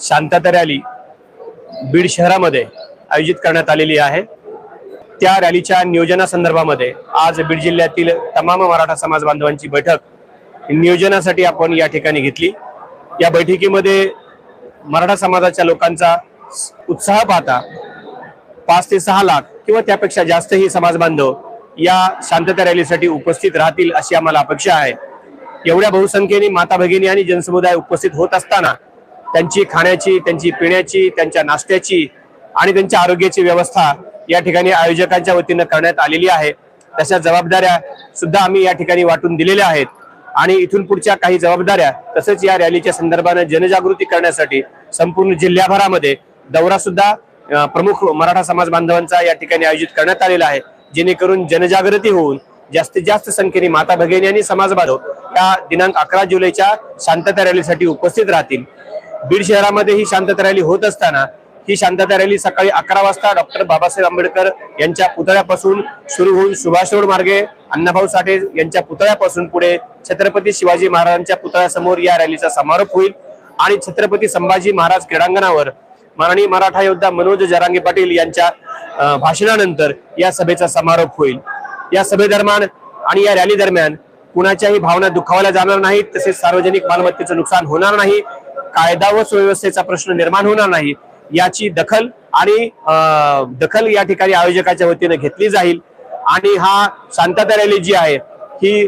शांतता रॅली बीड शहरामध्ये आयोजित करण्यात आलेली आहे। त्या रॅलीच्या नियोजनासंदर्भामध्ये आज बीड जिल्ह्यातील तमाम मराठा समाज बांधवांची बैठक नियोजनासाठी आपण या ठिकाणी घेतली। या बैठकीमध्ये मराठा समाजाच्या लोकांचा उत्साह पाहता 5 ते 6 लाख किंवा त्यापेक्षा जास्तही समाज बांधव या शांतता रॅलीसाठी उपस्थित राहतील अशी आम्हाला अपेक्षा आहे। एवढ्या बहुसंख्येने माता भगिनी आणि जनसमुदाय उपस्थित होत असताना त्यांची खाण्याची, त्यांची पिण्याची, त्यांच्या नाश्त्याची आणि त्यांच्या आरोग्याची व्यवस्था या ठिकाणी आयोजकांच्या वतीने करण्यात आलेली आहे। तशा जबाबदाऱ्या सुद्धा आम्ही या ठिकाणी वाटून दिलेल्या आहेत आणि इथून पुढच्या काही जबाबदाऱ्या तसेच या रॅलीच्या संदर्भाने जनजागृती करण्यासाठी संपूर्ण जिल्ह्याभरामध्ये दौरा सुद्धा प्रमुख मराठा समाज बांधवांचा या ठिकाणी आयोजित करण्यात आलेला आहे, जेणेकरून जनजागृती होऊन जास्तीत जास्त संख्येने माता भगिनी आणि समाज बांधव या दिनांक 11 जुलैच्या शांतता रॅलीसाठी उपस्थित राहतील। बीड शहरामध्ये ही शांतता रॅली होत असताना ही शांतता रॅली सकाळी 11 वाजता डॉक्टर बाबासाहेब आंबेडकर यांच्या पुतळ्यापासून सुरू होऊन सुभाष रोड मार्गे अण्णाभाऊ साठे यांच्या पुतळ्यापासून पुढे छत्रपती शिवाजी महाराजांच्या पुतळ्यासमोर या रॅलीचा समारोप होईल आणि छत्रपती संभाजी महाराज क्रीडांगणावर माननीय मराठा योद्धा मनोज जरांगे पाटील यांच्या भाषणानंतर या सभेचा समारोप होईल। या सभेदरम्यान आणि या रॅली दरम्यान कुणाच्याही भावना दुखावल्या जाणार नाहीत, तसेच सार्वजनिक मालमत्तेचं नुकसान होणार नाही, कायदा व सुव्यवस्थेचा प्रश्न निर्माण होणार नाही याची दखल या ठिकाणी आयोजकाच्या वतीने घेतली जाईल आणि हा शांतता रॅली जी आहे ही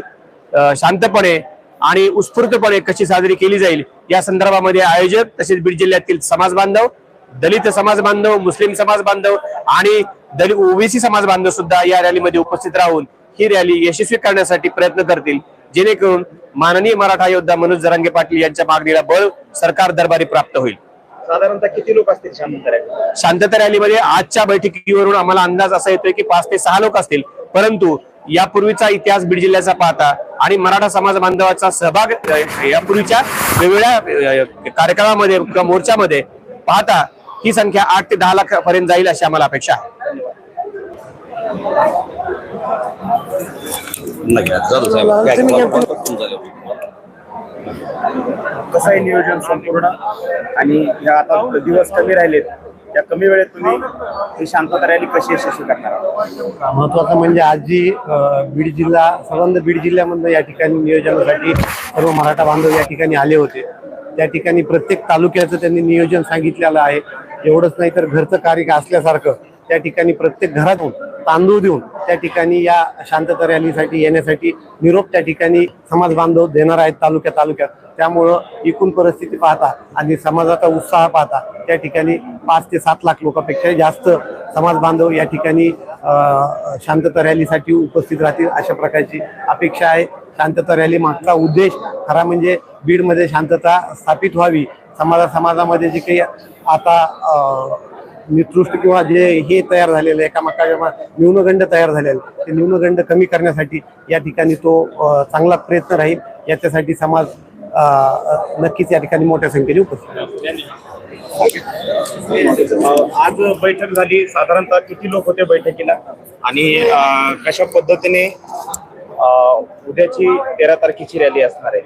शांतपणे आणि उत्स्फूर्तपणे कशी साजरी केली जाईल या संदर्भामध्ये आयोजक तसेच बीड जिल्ह्यातील समाज बांधव, दलित समाज बांधव, मुस्लिम समाज बांधव आणि दलित ओबीसी समाज बांधव सुद्धा या रॅलीमध्ये उपस्थित राहून ही रॅली यशस्वी करण्यासाठी प्रयत्न करतील, जेणेकरून माननीय मराठा योद्धा मनोज जरांगे पाटील यांच्या मागणीला बळ सरकार दरबारी प्राप्त होईल। साधारणतः किती लोक असतील शांतता रॅलीमध्ये? आजच्या बैठकीवरून आम्हाला अंदाज असा येतोय की 5 ते 6 लोक असतील, परंतु यापूर्वीचा इतिहास बीड जिल्ह्याचा पाहता आणि मराठा समाज बांधवाचा सहभाग यापूर्वीच्या वेगवेगळ्या कार्यक्रमामध्ये किंवा मोर्चामध्ये पाहता ही संख्या 8 ते 10 लाख पर्यंत जाईल अशी आम्हाला अपेक्षा आहे। कसं आहे नियोजन संपूर्ण आणि या आता दिवस कमी राहिलेत, या कमी वेळेत तुम्ही ही शांतता रॅली कशी यशस्वी करणार? महत्वाचं म्हणजे आज जी बीड जिल्हा संबंध बीड जिल्ह्यामध्ये या ठिकाणी नियोजनासाठी सर्व मराठा बांधव या ठिकाणी आले होते। त्या ठिकाणी प्रत्येक तालुक्याचं त्यांनी नियोजन सांगितलेलं आहे। एवढंच नाही तर घरचं कार्य असल्यासारखं त्या ठिकाणी प्रत्येक घरातून तांदूळ देऊन त्या ठिकाणी या शांतता रॅलीसाठी येण्यासाठी निरोप त्या ठिकाणी समाज बांधव देणार आहेत तालुक्यात। त्यामुळं एकूण परिस्थिती पाहता आणि समाजाचा उत्साह पाहता त्या ठिकाणी 5 ते 7 लाख लोकांपेक्षा जास्त समाज बांधव या ठिकाणी शांतता रॅलीसाठी उपस्थित राहतील अशा प्रकारची अपेक्षा आहे। शांतता रॅली मागचा उद्देश खरा म्हणजे बीडमध्ये शांतता स्थापित व्हावी, समाजामध्ये जे काही आता निकृष्ट किंवा जे हे तयार झालेलं एकामेकांच्या न्यूनगंड तयार झालेले ते न्यूनगंड कमी करण्यासाठी या ठिकाणी तो चांगला प्रयत्न राहील। याच्यासाठी समाज नक्कीच या ठिकाणी मोठ्या संख्येने उपस्थित आज बैठक झाली, साधारणतः किती लोक होते बैठकीला आणि कशा पद्धतीने उद्याची 13 तारखेची रॅली असणार आहे?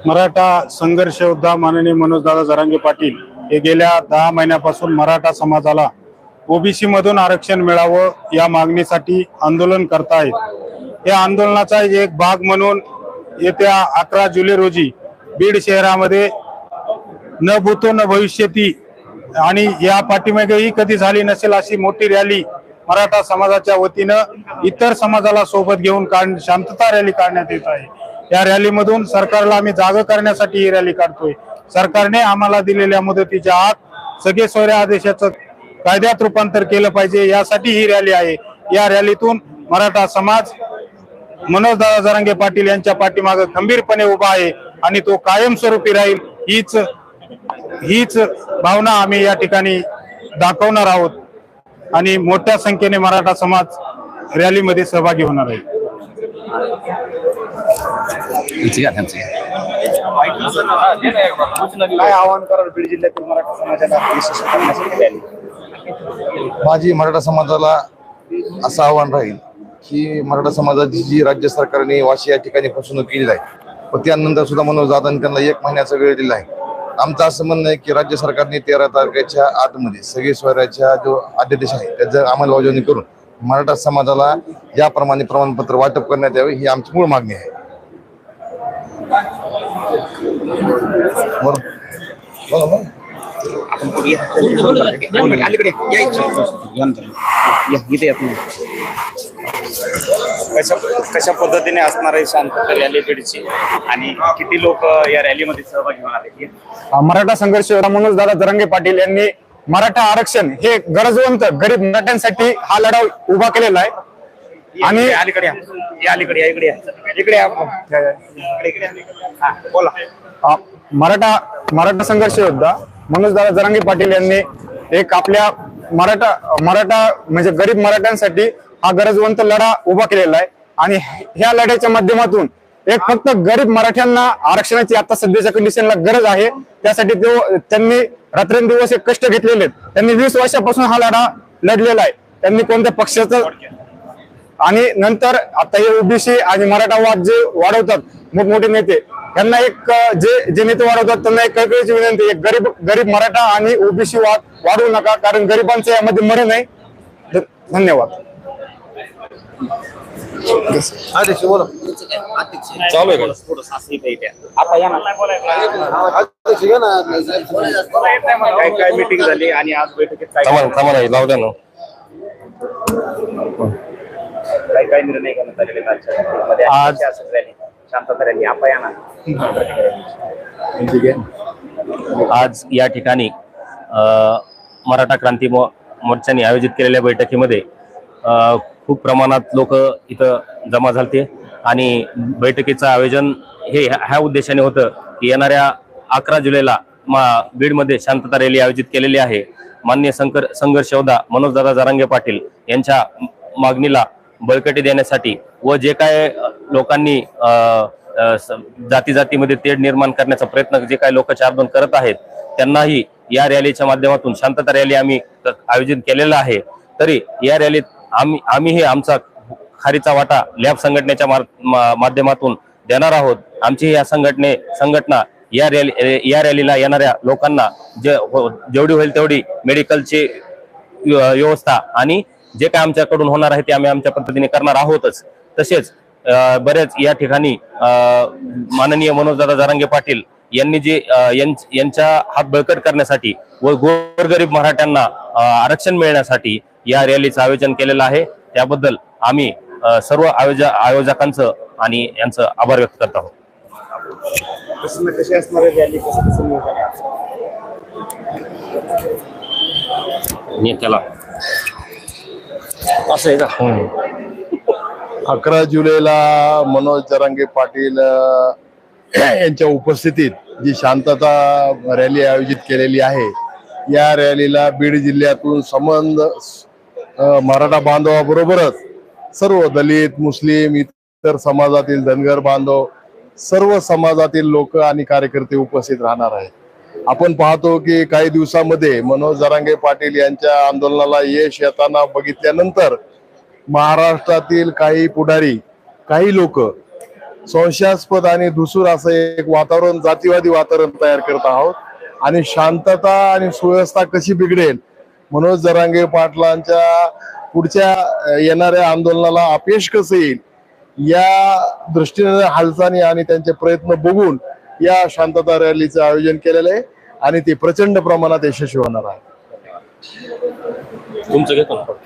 मराठा संघर्ष योद्धा माननीय मनोजदादा जरांगे पाटील हे गेल्या 10 महिन्यापासून मराठा समाजाला ओबीसी मधून आरक्षण मिळावं या मागणीसाठी आंदोलन करतायत। या आंदोलनाचा एक भाग म्हणून येत्या 11 जुलै रोजी बीड शहरामध्ये न भूतो न भविष्यती आणि या पाठीमागेही कधी झाली नसेल अशी मोठी रॅली मराठा समाजाच्या वतीनं इतर समाजाला सोबत घेऊन शांतता रॅली काढण्यात येत आहे। या रॅलीमधून सरकारला आम्ही जागं करण्यासाठी ही रॅली काढतोय। सरकारने आम्हाला दिलेल्या मुदतीच्या आत सगळे सोयऱ्या आदेशाचं कायद्यात रूपांतर केलं पाहिजे, यासाठी ही रॅली आहे। या रॅलीतून मराठा समाज मनोजदादा जरांगे पाटील यांच्या पाठीमागे खंबीरपणे उभा आहे आणि तो कायमस्वरूपी राहील हीच भावना आम्ही या ठिकाणी दाखवणार आहोत आणि मोठ्या संख्येने मराठा समाज रॅलीमध्ये सहभागी होणार आहे। काय आवाहन कराल बीड जिल्ह्यातील मराठा समाजाला यशस्वी करण्यासाठी रॅली? माझी मराठा समाजाला असं आव्हान राहील की मराठा समाजाची जी राज्य सरकारने वाशी या ठिकाणी फसवणूक केली आहे व त्यानंतर सुद्धा मनोज दादांनी त्यांना 1 महिन्याचा वेळ दिला आहे आमचं असं म्हणणं आहे की राज्य सरकारने 13 तारखेच्या आतमध्ये सगळे स्वराज्याच्या जो अध्यादेश आहे त्याचं अंमलबजावणी करून मराठा समाजाला ज्याप्रमाणे प्रमाणपत्र वाटप करण्यात यावे ही आमची मूळ मागणी आहे. बोला मग. कशा पद्धतीने असणार आहे शांतता रॅली बीडची आणि किती लोक या रॅलीमध्ये सहभागी होणार आहेत? मराठा संघर्ष योद्धा मनोज दादा जरांगे पाटील यांनी मराठा आरक्षण हे गरजवंत गरीब मराठ्यांसाठी हा लढा उभा केलेला आहे. आणि अलीकडे या. या अलीकडे या, इकडे या. इकडे या आपण. इकडे या. हा, बोला. मराठा संघर्ष योद्धा मनोज दादा जरांगे पाटील यांनी एक आपल्या मराठा म्हणजे गरीब मराठ्यांसाठी हा गरजवंत लढा उभा केलेला आहे. आणि ह्या लढ्याच्या माध्यमातून एक फक्त गरीब मराठ्यांना आरक्षणाची आता सध्याच्या कंडिशनला गरज आहे. त्यासाठी त्यांनी रात्रंदिवस एक कष्ट घेतलेले आहेत. त्यांनी 20 वर्षापासून हा लढा लढलेला आहे. त्यांनी कोणत्या पक्षाचं आणि नंतर आता हे ओबीसी आणि मराठा वाद जे वाढवतात मोठमोठे नेते, त्यांना एक जे नेते वाढवतात त्यांना एक कळकळीची विनंती, एक गरीब मराठा आणि ओबीसी वाद वाढवू नका, कारण गरिबांचं यामध्ये मरण आहे. धन्यवाद. चालू आहे का? थोडंसं असं इथे द्या. आता या ना. काय मीटिंग झाली आणि आज बैठकीत काय निर्णय घेण्यात आलेले आहेत आजच्या बैठकीमध्ये? आज- आज शांतता रॅली आपण या ना. आज या ठिकाणी मराठा क्रांती मोर्चाने आयोजित केलेल्या बैठकीमध्ये खूप प्रमाणात लोक इथं जमा झालते आणि बैठकीचं आयोजन हे ह्या उद्देशाने होतं की येणाऱ्या 11 जुलैला बीडमध्ये शांतता रॅली आयोजित केलेली आहे. माननीय संघर्ष योद्धा मनोजदादा जरांगे पाटील यांच्या मागणीला बळकटी देण्यासाठी व जे काय लोकांनी जातीमध्ये तेढ निर्माण करण्याचा प्रयत्न जे काही लोक चारदोन करत आहेत त्यांनाही या रॅलीच्या माध्यमातून शांतता रॅली आम्ही आयोजित केलेला आहे. तरी या रॅलीत आम्ही आमचा खारीचा वाटा लॅब संघटनेच्या माध्यमातून देणार आहोत. आमची या संघटना या रॅलीला येणाऱ्या लोकांना जेवढी होईल तेवढी मेडिकलची व्यवस्था आणि जे काय आमच्याकडून होणार आहे ते आम्ही आमच्या पद्धतीने करणार आहोतच. तसेच बरेच या ठिकाणी माननीय मनोजदादा जरांगे पाटील यांनी जे यांच्या हात बळकट करण्यासाठी व गोरगरीब मराठ्यांना आरक्षण मिळण्यासाठी या रॅलीचं आयोजन केलेलं आहे. त्याबद्दल आम्ही सर्व आयोजकांचं आणि यांचं आभार व्यक्त करत आहोत. कशी असणार आहे रॅली? कसं नेत्याला असं आहे का? 11 जुलैला मनोज जरांगे पाटील यांच्या उपस्थितीत जी शांतता रॅली आयोजित केलेली आहे, या रॅलीला बीड जिल्ह्यातून संबंध मराठा बांधवाबरोबरच सर्व दलित, मुस्लिम, इतर समाजातील धनगर बांधव, सर्व समाजातील लोक आणि कार्यकर्ते उपस्थित राहणार आहेत. आपण पाहतो की काही दिवसामध्ये मनोज जरांगे पाटील यांच्या आंदोलनाला यश येताना बघितल्यानंतर महाराष्ट्रातील काही पुढारी, काही लोक संशयास्पद आणि धुसूर असं एक वातावरण, जातीवादी वातावरण तयार करत आहोत आणि शांतता आणि सुव्यवस्था कशी बिघडेल, मनोज जरांगे पाटलांच्या पुढच्या येणाऱ्या आंदोलनाला अपयश कसं येईल, या दृष्टीने हालचाली आणि त्यांचे प्रयत्न बघून या शांतता रॅलीचं आयोजन केलेलं आहे आणि ते प्रचंड प्रमाणात यशस्वी होणार आहे. तुमचं घेतो.